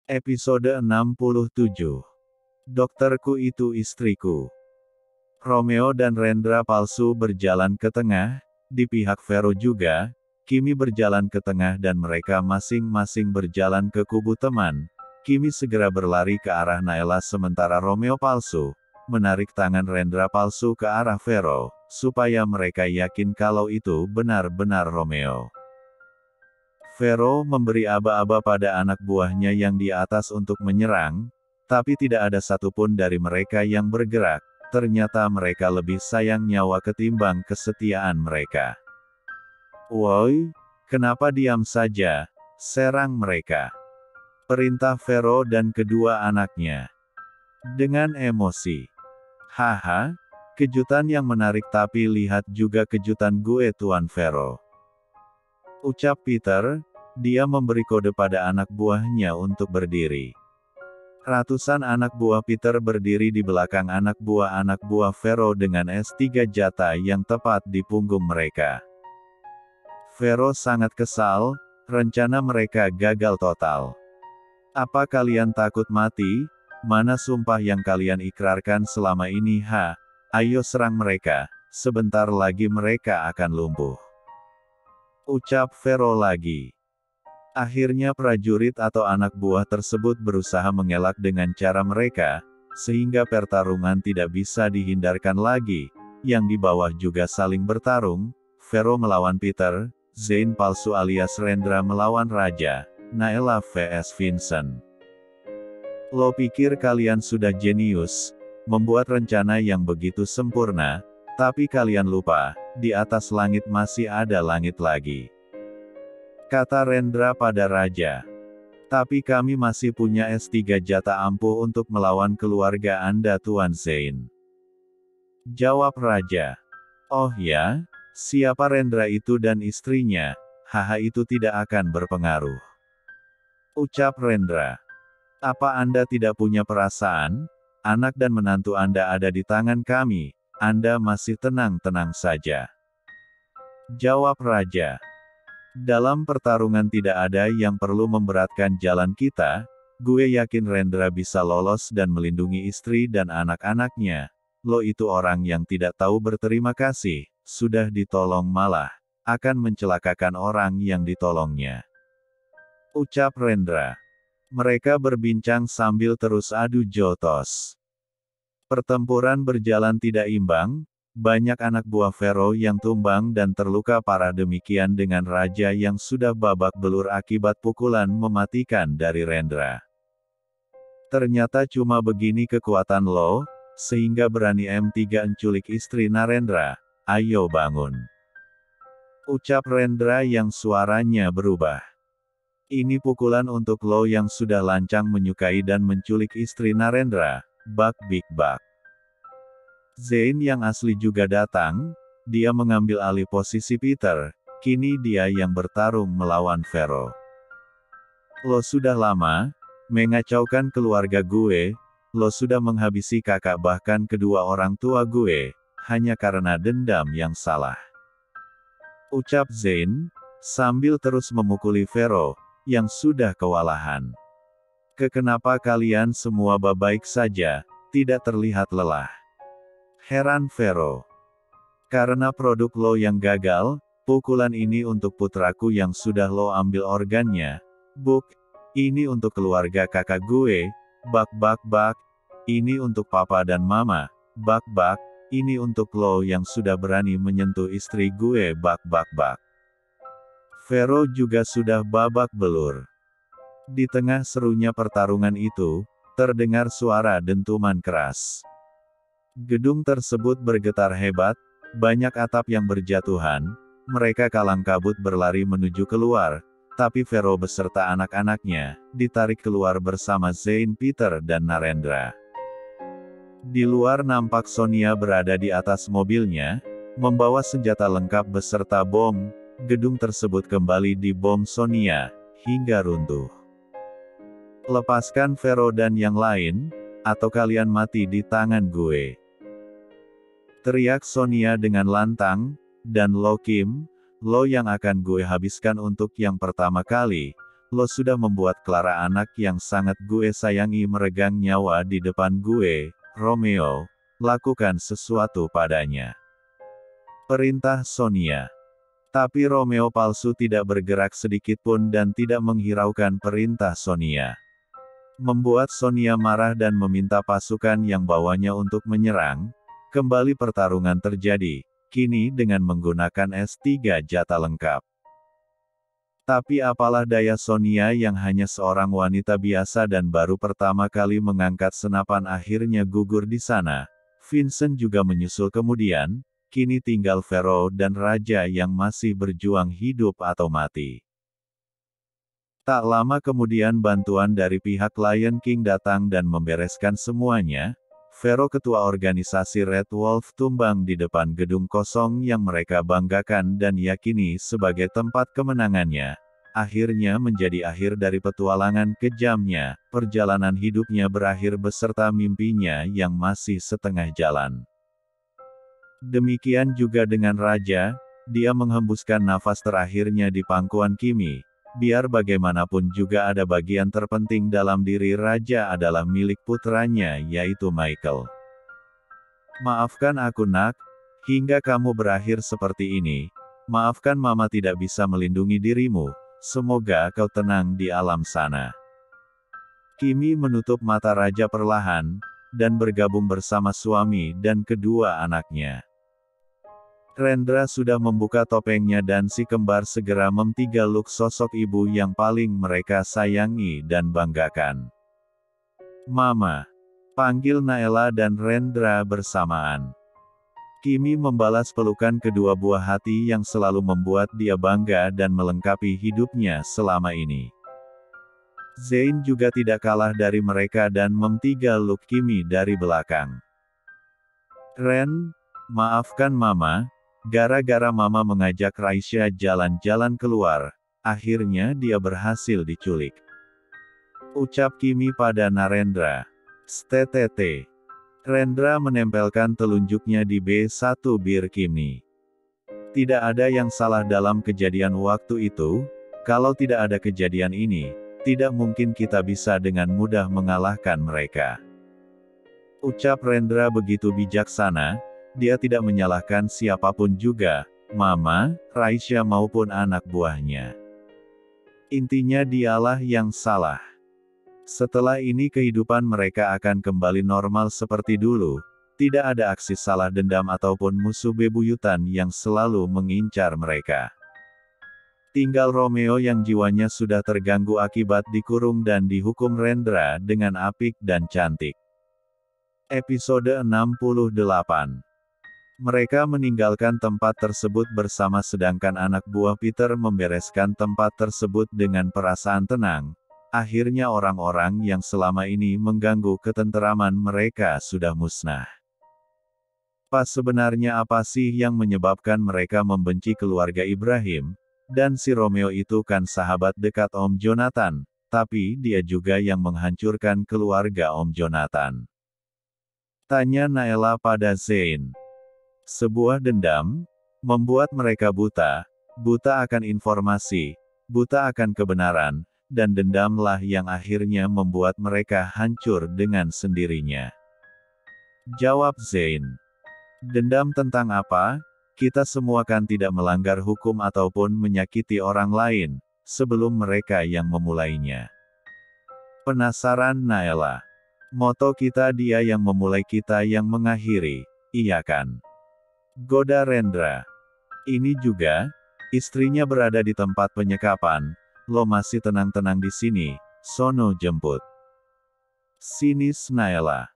Episode 67. Dokterku itu istriku. Romeo dan Rendra palsu berjalan ke tengah, di pihak Vero juga, Kimi berjalan ke tengah dan mereka masing-masing berjalan ke kubu teman. Kimi segera berlari ke arah Naila sementara Romeo palsu, menarik tangan Rendra palsu ke arah Vero, supaya mereka yakin kalau itu benar-benar Romeo. Vero memberi aba-aba pada anak buahnya yang di atas untuk menyerang, tapi tidak ada satupun dari mereka yang bergerak. Ternyata mereka lebih sayang nyawa ketimbang kesetiaan mereka. "Woi, kenapa diam saja? Serang mereka!" perintah Vero dan kedua anaknya. Dengan emosi. "Haha, kejutan yang menarik tapi lihat juga kejutan gue Tuan Vero," ucap Peter. Dia memberi kode pada anak buahnya untuk berdiri. Ratusan anak buah Peter berdiri di belakang anak buah Vero dengan S3 jata yang tepat di punggung mereka. Vero sangat kesal, rencana mereka gagal total. "Apa kalian takut mati? Mana sumpah yang kalian ikrarkan selama ini? Ayo serang mereka, sebentar lagi mereka akan lumpuh," ucap Vero lagi. Akhirnya prajurit atau anak buah tersebut berusaha mengelak dengan cara mereka, sehingga pertarungan tidak bisa dihindarkan lagi. Yang di bawah juga saling bertarung, Vero melawan Peter, Zane palsu alias Rendra melawan Raja, Naila vs Vincent. "Lo pikir kalian sudah jenius, membuat rencana yang begitu sempurna, tapi kalian lupa, di atas langit masih ada langit lagi," kata Rendra pada Raja. "Tapi kami masih punya S3 jata ampuh untuk melawan keluarga Anda Tuan Zane," jawab Raja. "Oh ya? Siapa Rendra itu dan istrinya? Haha, itu tidak akan berpengaruh," ucap Rendra. "Apa Anda tidak punya perasaan? Anak dan menantu Anda ada di tangan kami, Anda masih tenang-tenang saja," jawab Raja. "Dalam pertarungan tidak ada yang perlu memberatkan jalan kita, gue yakin Rendra bisa lolos dan melindungi istri dan anak-anaknya. Lo itu orang yang tidak tahu berterima kasih, sudah ditolong malah akan mencelakakan orang yang ditolongnya," ucap Rendra. Mereka berbincang sambil terus adu jotos. Pertempuran berjalan tidak imbang. Banyak anak buah Vero yang tumbang dan terluka parah, demikian dengan Raja yang sudah babak belur akibat pukulan mematikan dari Rendra. "Ternyata cuma begini kekuatan lo, sehingga berani M3 enculik istri Narendra. Ayo bangun," ucap Rendra yang suaranya berubah. "Ini pukulan untuk lo yang sudah lancang menyukai dan menculik istri Narendra, Bak Big Bak." Zane yang asli juga datang. Dia mengambil alih posisi Peter. Kini dia yang bertarung melawan Vero. "Lo sudah lama mengacaukan keluarga gue. Lo sudah menghabisi kakak bahkan kedua orang tua gue, hanya karena dendam yang salah," ucap Zane, sambil terus memukuli Vero, yang sudah kewalahan. "Kenapa kalian semua baik saja, tidak terlihat lelah?" heran Vero. "Karena produk lo yang gagal, pukulan ini untuk putraku yang sudah lo ambil organnya, Buk. Ini untuk keluarga kakak gue, Bak Bak Bak. Ini untuk papa dan mama, Bak Bak. Ini untuk lo yang sudah berani menyentuh istri gue, Bak Bak Bak." Vero juga sudah babak belur. Di tengah serunya pertarungan itu, terdengar suara dentuman keras. Gedung tersebut bergetar hebat, banyak atap yang berjatuhan, mereka kalang kabut berlari menuju keluar, tapi Vero beserta anak-anaknya, ditarik keluar bersama Zane, Peter dan Narendra. Di luar nampak Sonia berada di atas mobilnya, membawa senjata lengkap beserta bom. Gedung tersebut kembali dibom Sonia, hingga runtuh. "Lepaskan Vero dan yang lain, atau kalian mati di tangan gue," teriak Sonia dengan lantang. "Dan lo Kim, lo yang akan gue habiskan untuk yang pertama kali. lo sudah membuat Clara anak yang sangat gue sayangi meregang nyawa di depan gue, Romeo, lakukan sesuatu padanya. Perintah Sonia. Tapi Romeo palsu tidak bergerak sedikitpun dan tidak menghiraukan perintah Sonia. Membuat Sonia marah dan meminta pasukan yang bawanya untuk menyerang. Kembali pertarungan terjadi, kini dengan menggunakan S3 jata lengkap. Tapi apalah daya Sonia yang hanya seorang wanita biasa dan baru pertama kali mengangkat senapan akhirnya gugur di sana. Vincent juga menyusul kemudian, kini tinggal Vero dan Raja yang masih berjuang hidup atau mati. Tak lama kemudian bantuan dari pihak Lion King datang dan membereskan semuanya. Vero ketua organisasi Red Wolf tumbang di depan gedung kosong yang mereka banggakan dan yakini sebagai tempat kemenangannya. Akhirnya menjadi akhir dari petualangan kejamnya, perjalanan hidupnya berakhir beserta mimpinya yang masih setengah jalan. Demikian juga dengan Raja, dia menghembuskan nafas terakhirnya di pangkuan Kimi. Biar bagaimanapun juga ada bagian terpenting dalam diri Raja adalah milik putranya yaitu Michael. Maafkan aku nak, hingga kamu berakhir seperti ini. Maafkan mama tidak bisa melindungi dirimu, semoga kau tenang di alam sana. Kimi menutup mata Raja perlahan, dan bergabung bersama suami dan kedua anaknya. Rendra sudah membuka topengnya dan si kembar segera memtigaluk sosok ibu yang paling mereka sayangi dan banggakan. Mama. Panggil Naela dan Rendra bersamaan. Kimi membalas pelukan kedua buah hati yang selalu membuat dia bangga dan melengkapi hidupnya selama ini. Zain juga tidak kalah dari mereka dan memtigaluk Kimi dari belakang. Ren, maafkan mama. Gara-gara mama mengajak Raisya jalan-jalan keluar, akhirnya dia berhasil diculik. Ucap Kimi pada Narendra. Stttt. Rendra menempelkan telunjuknya di B1 bir Kimi. Tidak ada yang salah dalam kejadian waktu itu, kalau tidak ada kejadian ini, tidak mungkin kita bisa dengan mudah mengalahkan mereka. Ucap Rendra begitu bijaksana. Dia tidak menyalahkan siapapun juga, Mama, Raisya maupun anak buahnya. Intinya dialah yang salah. Setelah ini kehidupan mereka akan kembali normal seperti dulu, tidak ada aksi salah dendam ataupun musuh bebuyutan yang selalu mengincar mereka. Tinggal Romeo yang jiwanya sudah terganggu akibat dikurung dan dihukum Rendra dengan apik dan cantik. Episode 68. Mereka meninggalkan tempat tersebut bersama sedangkan anak buah Peter membereskan tempat tersebut dengan perasaan tenang. Akhirnya orang-orang yang selama ini mengganggu ketenteraman mereka sudah musnah. Pas sebenarnya apa sih yang menyebabkan mereka membenci keluarga Ibrahim? Dan si Romeo itu kan sahabat dekat Om Jonathan, tapi dia juga yang menghancurkan keluarga Om Jonathan. Tanya Naela pada Zain. Sebuah dendam, membuat mereka buta akan informasi, buta akan kebenaran, dan dendamlah yang akhirnya membuat mereka hancur dengan sendirinya. Jawab Zain. Dendam tentang apa? Kita semua kan tidak melanggar hukum ataupun menyakiti orang lain, sebelum mereka yang memulainya. Penasaran Naela. Moto kita dia yang memulai kita yang mengakhiri, iya kan? Goda Rendra. Ini juga, istrinya berada di tempat penyekapan, lo masih tenang-tenang di sini, sono jemput. Sinis Naela.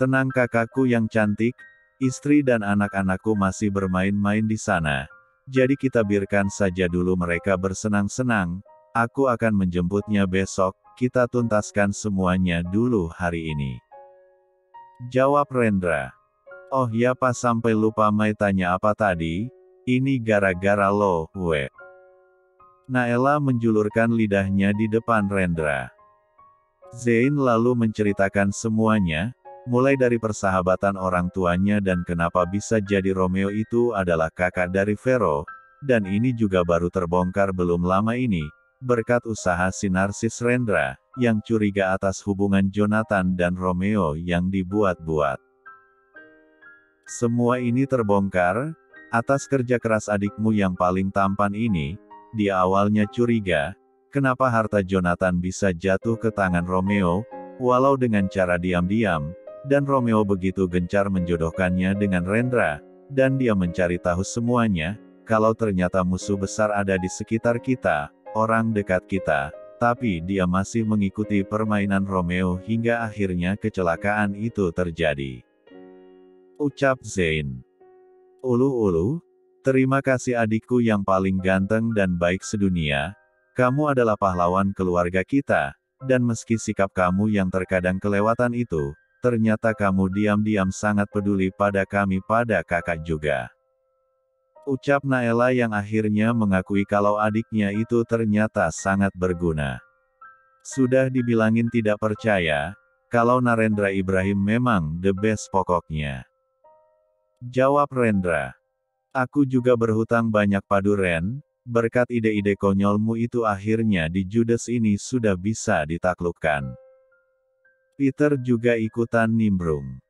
Tenang kakakku yang cantik, istri dan anak-anakku masih bermain-main di sana, jadi kita biarkan saja dulu mereka bersenang-senang, aku akan menjemputnya besok, kita tuntaskan semuanya dulu hari ini. Jawab Rendra. Oh ya pas sampai lupa Mai tanya apa tadi? Ini gara-gara lo, we. Naela menjulurkan lidahnya di depan Rendra. Zain lalu menceritakan semuanya, mulai dari persahabatan orang tuanya dan kenapa bisa jadi Romeo itu adalah kakak dari Vero, dan ini juga baru terbongkar belum lama ini, berkat usaha si narsis Rendra, yang curiga atas hubungan Jonathan dan Romeo yang dibuat-buat. Semua ini terbongkar, atas kerja keras adikmu yang paling tampan ini. Dia awalnya curiga, kenapa harta Jonathan bisa jatuh ke tangan Romeo, walau dengan cara diam-diam, dan Romeo begitu gencar menjodohkannya dengan Rendra, dan dia mencari tahu semuanya, kalau ternyata musuh besar ada di sekitar kita, orang dekat kita, tapi dia masih mengikuti permainan Romeo hingga akhirnya kecelakaan itu terjadi. Ucap Zain. Ulu-ulu, terima kasih adikku yang paling ganteng dan baik sedunia, kamu adalah pahlawan keluarga kita, dan meski sikap kamu yang terkadang kelewatan itu, ternyata kamu diam-diam sangat peduli pada kami pada kakak juga. Ucap Naela yang akhirnya mengakui kalau adiknya itu ternyata sangat berguna. Sudah dibilangin tidak percaya, kalau Narendra Ibrahim memang the best pokoknya. Jawab Rendra. Aku juga berhutang banyak padu Ren, berkat ide-ide konyolmu itu akhirnya di Judes ini sudah bisa ditaklukkan. Peter juga ikutan nimbrung.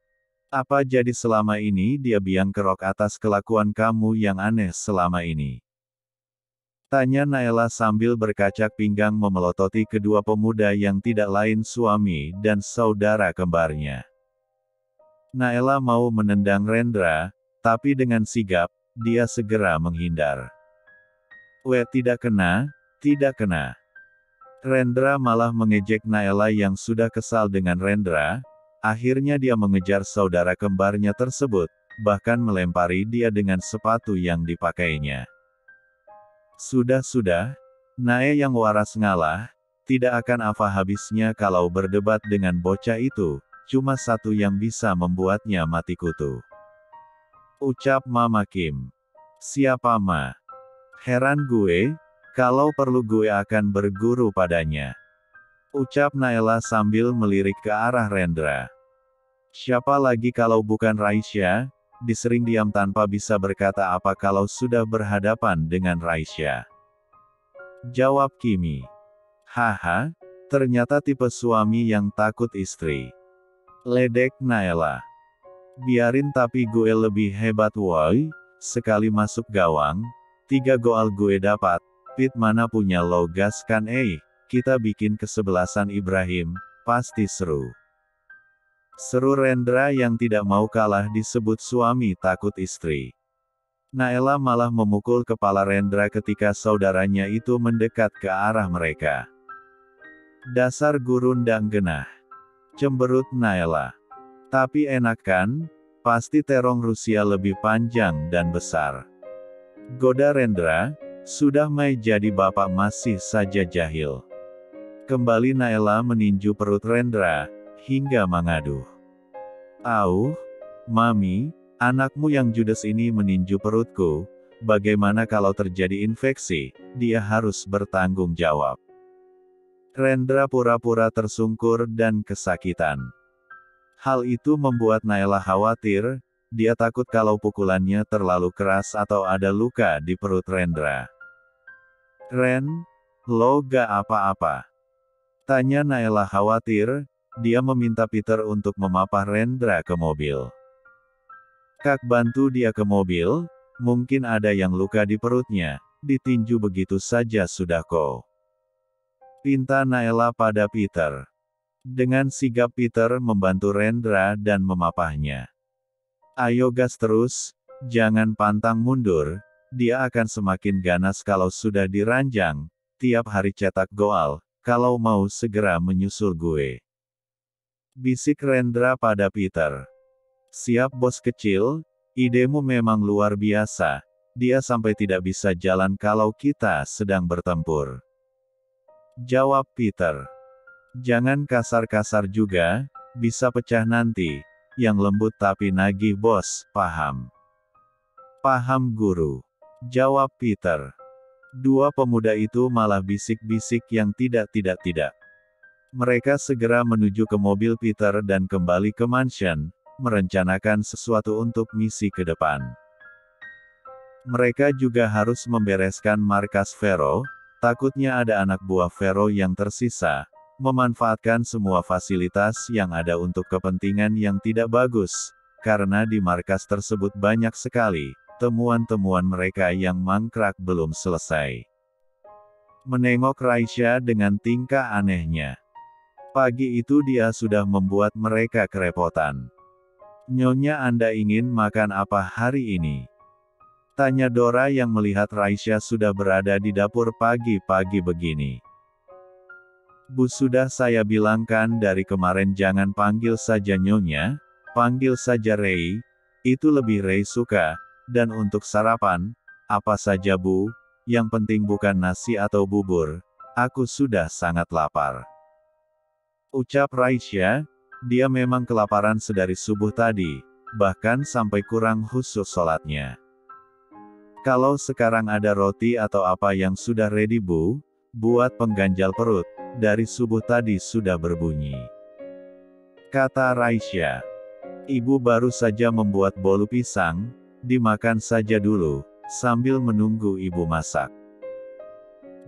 Apa jadi selama ini dia biang kerok atas kelakuan kamu yang aneh selama ini? Tanya Naela sambil berkacak pinggang memelototi kedua pemuda yang tidak lain suami dan saudara kembarnya. Naela mau menendang Rendra, tapi dengan sigap, dia segera menghindar. Tidak kena, tidak kena. Rendra malah mengejek Naela yang sudah kesal dengan Rendra. Akhirnya dia mengejar saudara kembarnya tersebut, bahkan melempari dia dengan sepatu yang dipakainya. Sudah, Nae yang waras ngalah, tidak akan apa habisnya kalau berdebat dengan bocah itu, cuma satu yang bisa membuatnya mati kutu. Ucap Mama Kim. Siapa Ma? Heran gue, kalau perlu gue akan berguru padanya. Ucap Naela sambil melirik ke arah Rendra. Siapa lagi kalau bukan Raisya, disering diam tanpa bisa berkata apa kalau sudah berhadapan dengan Raisya. Jawab Kimi. Haha, ternyata tipe suami yang takut istri. Ledek Naela. Biarin tapi gue lebih hebat woi, sekali masuk gawang, 3 gol gue dapat, Pit mana punya lo gas kan kita bikin kesebelasan Ibrahim, pasti seru. Seru Rendra yang tidak mau kalah disebut suami takut istri. Naela malah memukul kepala Rendra ketika saudaranya itu mendekat ke arah mereka. Dasar gurundang genah. Cemberut Naela. Tapi enak kan? Pasti terong Rusia lebih panjang dan besar. Goda Rendra, sudah mai jadi bapak masih saja jahil. Kembali Naela meninju perut Rendra, hingga mengaduh. Mami, anakmu yang judes ini meninju perutku, bagaimana kalau terjadi infeksi, dia harus bertanggung jawab. Rendra pura-pura tersungkur dan kesakitan. Hal itu membuat Naela khawatir, dia takut kalau pukulannya terlalu keras atau ada luka di perut Rendra. Ren, lo gak apa-apa? Tanya Naela khawatir. Dia meminta Peter untuk memapah Rendra ke mobil. Kak bantu dia ke mobil, mungkin ada yang luka di perutnya, ditinju begitu saja sudah kok. Pinta Naela pada Peter. Dengan sigap Peter membantu Rendra dan memapahnya. Ayo gas terus, jangan pantang mundur, dia akan semakin ganas kalau sudah diranjang, tiap hari cetak gol, kalau mau segera menyusul gue. Bisik Rendra pada Peter. Siap bos kecil, idemu memang luar biasa, dia sampai tidak bisa jalan kalau kita sedang bertempur. Jawab Peter. Jangan kasar-kasar juga, bisa pecah nanti, yang lembut tapi nagih bos, paham? Paham guru. Jawab Peter. Dua pemuda itu malah bisik-bisik yang tidak. Mereka segera menuju ke mobil Peter dan kembali ke mansion, merencanakan sesuatu untuk misi ke depan. Mereka juga harus membereskan markas Vero, Takutnya ada anak buah Vero yang tersisa, memanfaatkan semua fasilitas yang ada untuk kepentingan yang tidak bagus, karena di markas tersebut banyak sekali temuan-temuan mereka yang mangkrak belum selesai. Menengok Raisya dengan tingkah anehnya. Pagi itu dia sudah membuat mereka kerepotan. "Nyonya, Anda ingin makan apa hari ini?" tanya Dora yang melihat Raisya sudah berada di dapur pagi-pagi begini. "Bu, sudah saya bilangkan dari kemarin jangan panggil saja Nyonya, panggil saja Rei, itu lebih Rei suka, dan untuk sarapan, apa saja Bu, yang penting bukan nasi atau bubur, aku sudah sangat lapar." Ucap Raisya, dia memang kelaparan sedari subuh tadi, bahkan sampai kurang khusyuk sholatnya. "Kalau sekarang ada roti atau apa yang sudah ready Bu, buat pengganjal perut, dari subuh tadi sudah berbunyi," kata Raisya. "Ibu baru saja membuat bolu pisang, dimakan saja dulu, sambil menunggu Ibu masak."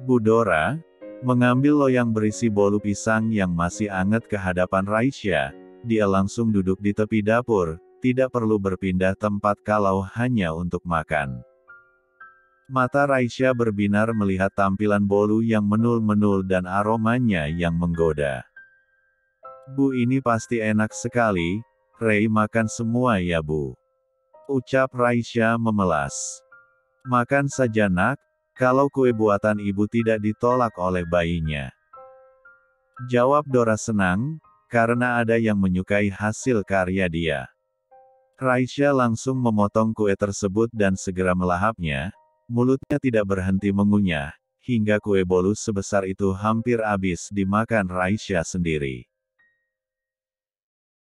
Bu Dora mengambil loyang berisi bolu pisang yang masih anget ke hadapan Raisya. Dia langsung duduk di tepi dapur, tidak perlu berpindah tempat kalau hanya untuk makan. Mata Raisya berbinar melihat tampilan bolu yang menul-menul dan aromanya yang menggoda. "Bu, ini pasti enak sekali, Rei makan semua ya Bu," ucap Raisya memelas. "Makan saja Nak, kalau kue buatan ibu tidak ditolak oleh bayinya," jawab Dora senang, karena ada yang menyukai hasil karya dia. Raisya langsung memotong kue tersebut dan segera melahapnya, mulutnya tidak berhenti mengunyah, hingga kue bolu sebesar itu hampir habis dimakan Raisya sendiri.